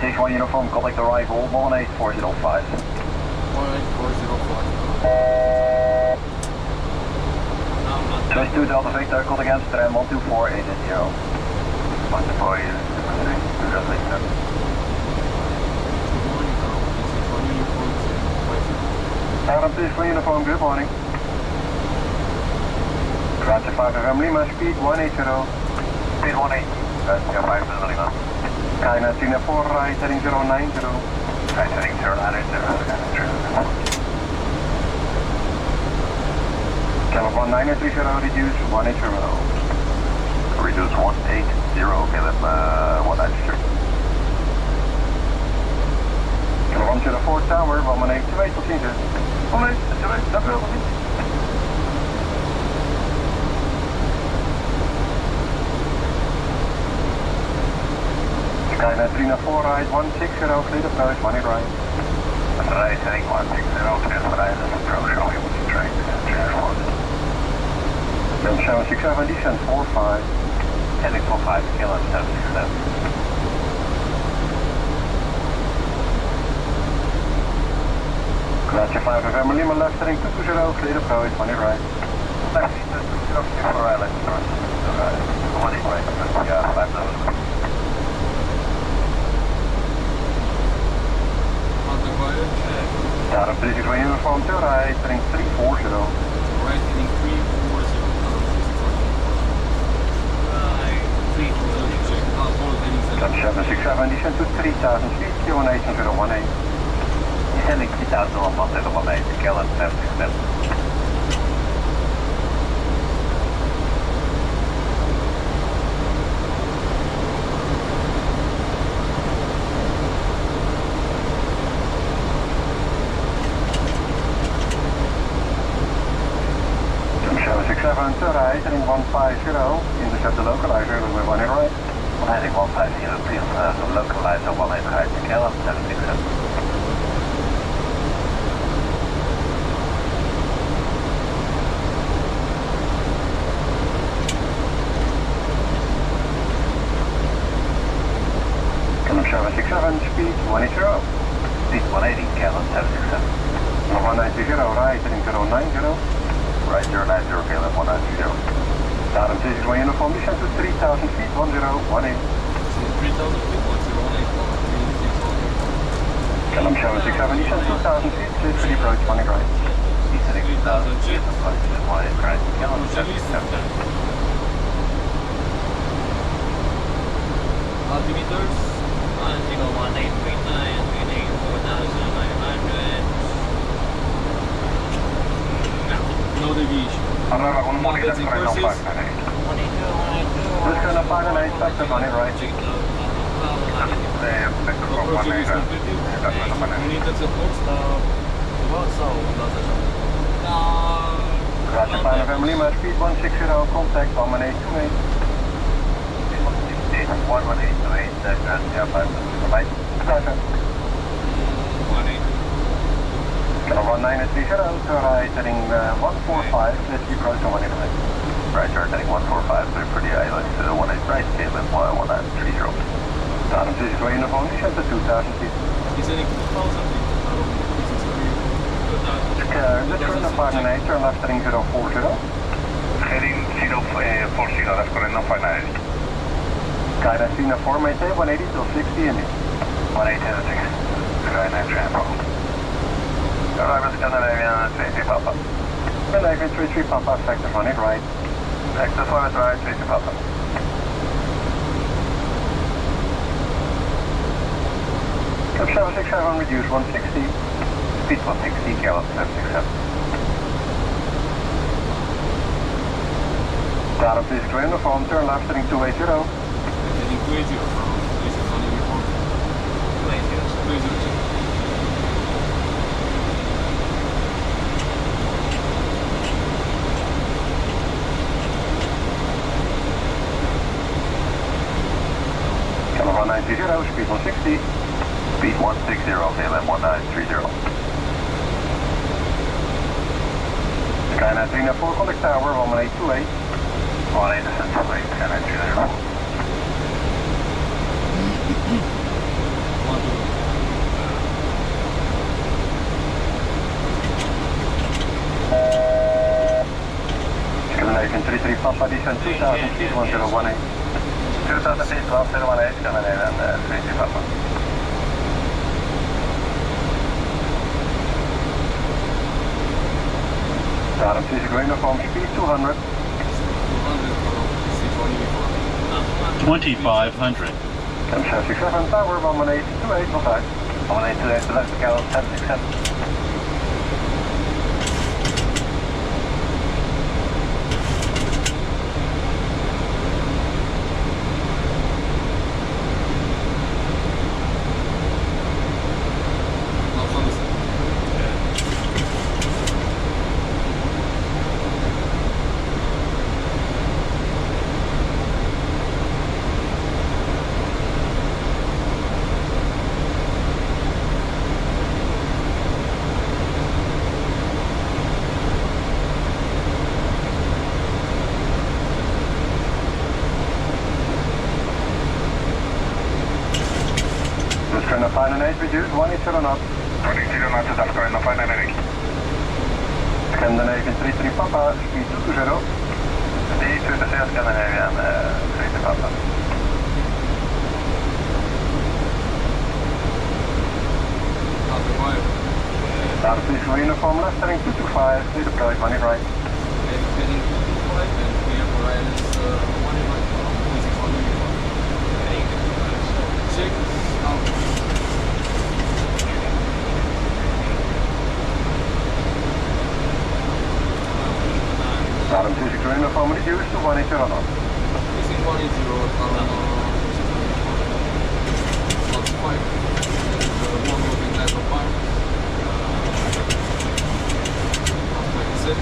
61 uniform, contact arrival 18405. 18405. 22 Delta Victor, call against tram 12480. Find the boy, 2 Delta Victor. Adam, please for uniform, good morning. Roger 5 FM Lima, speed 180. Speed 180. Roger 5 FM Lima. China Singapore, right heading 090. Right heading 090. Caleb 1930, reduce 180. Reduce 180, Caleb 193. Caleb 104 Tower, 1828, tot ziens. 128, dank u wel, tot ziens. Skyline 304, right 160, clear approach, 1 right. Right heading 160, clear right, approach, showing train, transport. Then 767, descent 45. Heading 45, kilo 767. Roger 5 FM Lima, left heading 220, clear approach, 1 right. Left heading 220, clear right, left approach. 1 right, yeah, 5,000. Adam, please for uniform to right, heading 340. Right heading 340. Right, 340. That's 767, descent to 3000 feet, Q1 8018. Heading 3018, Kilo 767. To right, heading 150, intercept the localizer with 1 right. Heading 150, please localizer 1 right, Kilo 767. Kilo 767, speed 180. Speed 180, Kilo 767. 190, right, heading 090. Right 090, Caleb 190. Adam 61 uniform, descent to 3000 feet, 1018. 3000 feet, 1018. Caleb 767, descent 2000 feet, clear for the approach, 1 right. Descending 2000 feet, approach, 1 right. Caleb 767. Altimeters, 101,839, 4,900. No deviation. Aurora, good morning, that's correct on 598. Just gonna 598, stop the 1 right. Approaching is completed. Unit support stop. Roger 5 FM Lima, speed 160, contact 11828. 11828, that's yeah, 5 right. Roger. 180. Kilo 1930, to right, heading 145, let's approach on 1 right. Right, turn heading 145, clear for the island, 18 right, Caleb 1930. Adam 64 uniform, descent to 2000 feet. Descending 2000 feet. Let's turn the 598, turn left heading 040. Heading 040, that's correct, no 598. Guidance Singapore, maintain 180 till 60 Indy. 180 till 60. Right, no transport. Arrival Scandinavian 33 Papa. Scandinavian 33 Papa, sector 1 right. Sector 1 right, 33 Papa. Club 767, reduce 160. Speed 160, Caleb 767. Data please clear uniform, turn left heading 280. Heading 280 from station on uniform. 280. Caleb 1930, speed 160. Speed 160, Caleb 1930. Skyline 304, contact tower 1828. 1828, Skyline 304. Papa, descend 2000 feet, 1018. 2000 feet, 1018, Scandinavian 3 Papa. Daarom physical uniform, speed 200. 2500. Come 767, tower 1828, contact. 1828, left scale 767. Trying to find an 8 reduced, 180 knots. 180 knots, that's going to find an 8. Scandinavian 33 Papa, speed 220. Speed 220, Scandinavian 33 Papa. Daarom physical uniform, left heading 225, clear approach, 1 right. Heading 225 and clear for islands 1 right. Physical uniform. Check out. Daarom physical uniform reduced to 180 knots. Using 180, plus 5. One moving left of 5. Plus 26.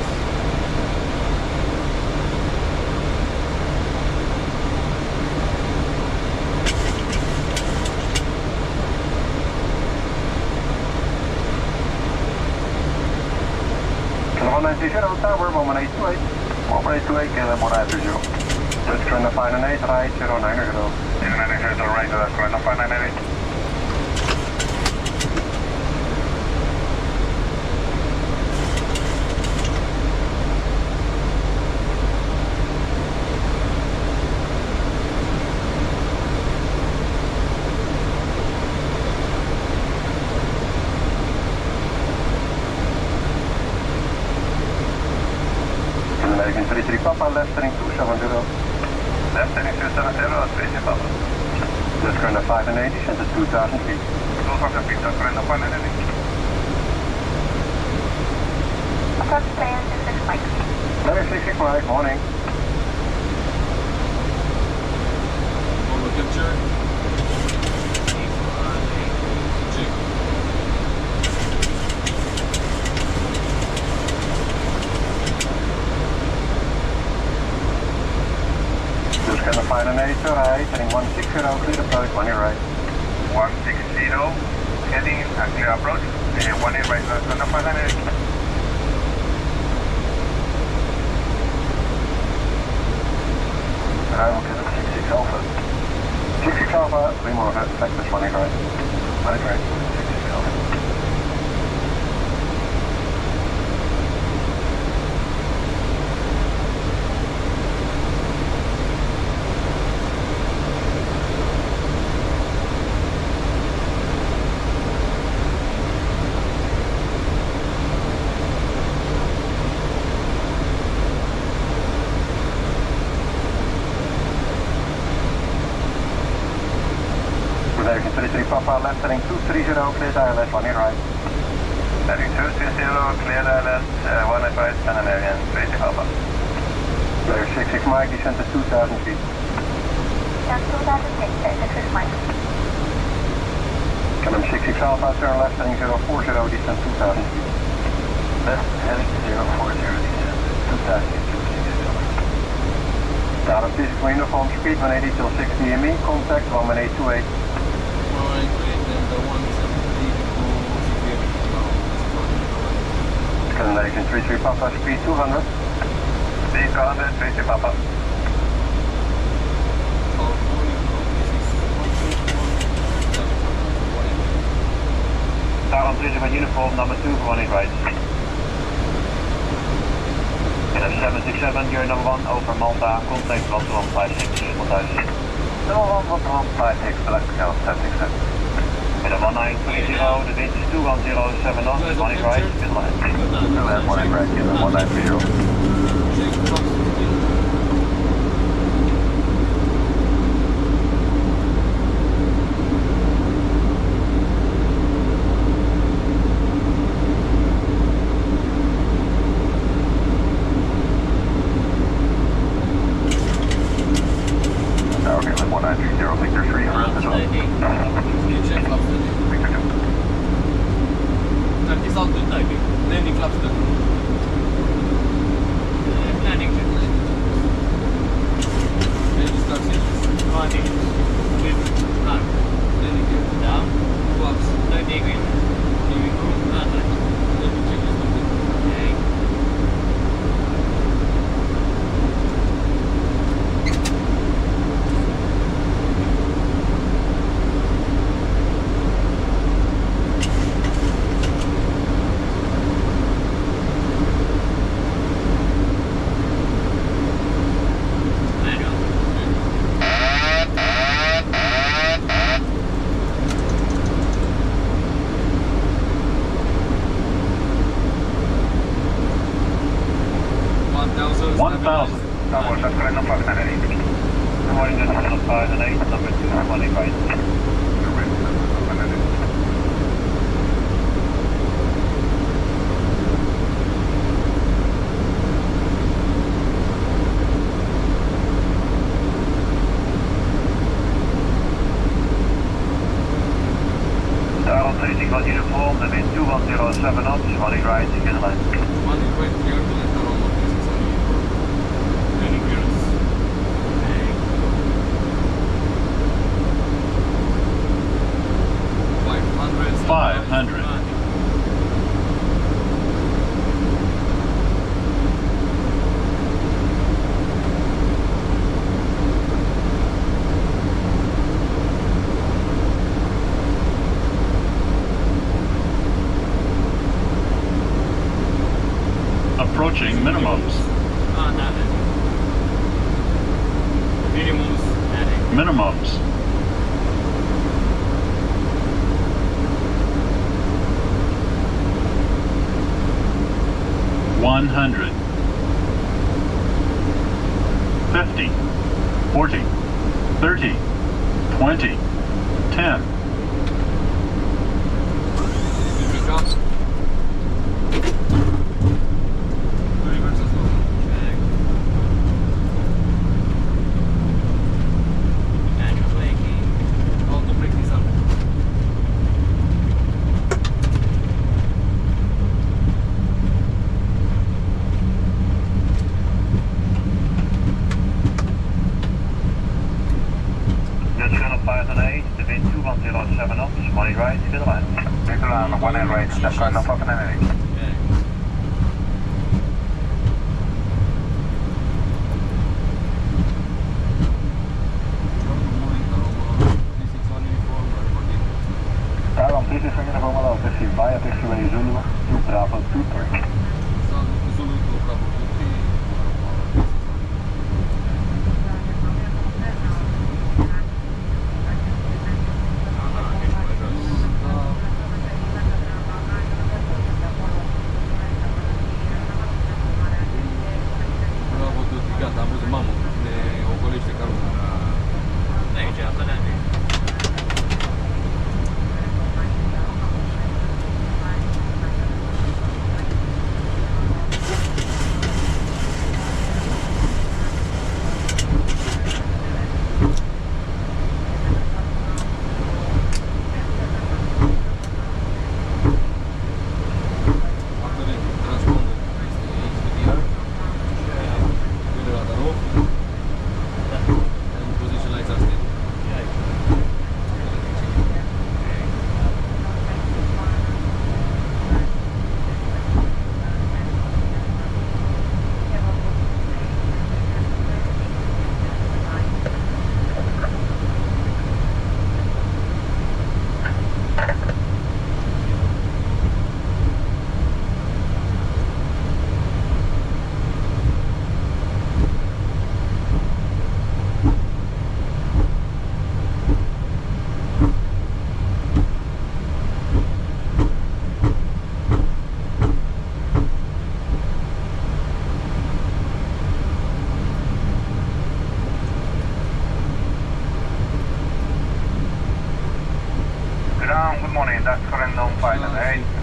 Kilo 190, tower 1828. 1828, Caleb 190. Just trying to find an 8 right, 09 0. 09 right, that's going to find an 8. Scandinavian 33 Papa, left heading 270. Left heading 270, 3 Papa. Just going to find an 80, send it 2000 feet. 2000 feet, that's going to find an 8. Approach plan 26 Mike. Letter 65, morning. Photo capture. Check. Just going to find an 8 right, heading 160, clear approach, 1 right. 160, heading and clear approach. 1 right, that's going to find an 8. I will get a 66 Alpha. 66 Alpha, 3 more effective, 1 right. 1 right, 66 Alpha. American 33 Papa, left heading 230, clear ILS, 1 right. Heading 230, clear ILS, 1 right, Scandinavian 3 Papa. Player 66 Mike, descent to 2000 feet. Down 2006, 36 Mike. Canam 66 Alpha, turn left heading 040, descent 2000 feet. Left heading 040, descent 2000 feet. Daarom physical uniform, speed 180 till 60 ME, contact 11828. Alright, then the 170 to Scandinavian 33 Papa, speed 200. Speed 200, 3 Papa. Daarom physical uniform number 2 for 1 right. 767, you're number 1 over Malta, contact 1156, 1000. Number 1156, select count 767. With a 1930, the wind is 2107 knots, running right, midline. 2 right, 1930. Uniform, the wind 2107 knots, running right, again line. Running right, clear to enter on the 364. Landing clearance. 500. Approaching minimums. Minimums. $100, $50, $40, $30, $20, $10.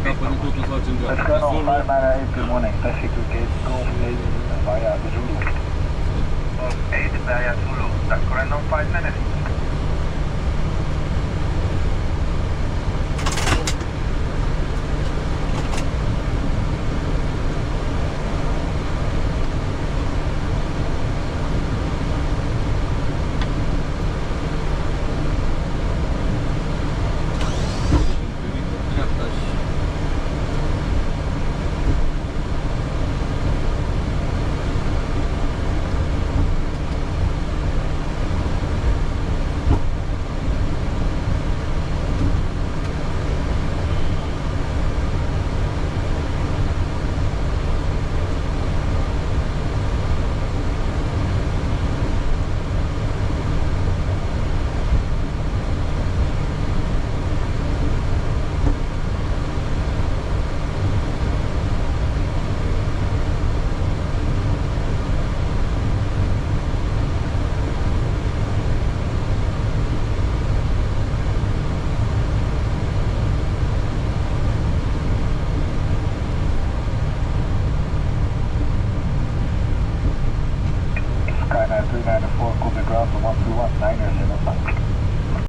Company 2 to Sergeant John. Let's go now, Zulu. 598, good morning. Taxi to gate Golf 8 via the Zulu. Golf 8 via Zulu. That's current on 5 minutes. Dreapta și... Skyline 394, copy ground for 121, 9ers in the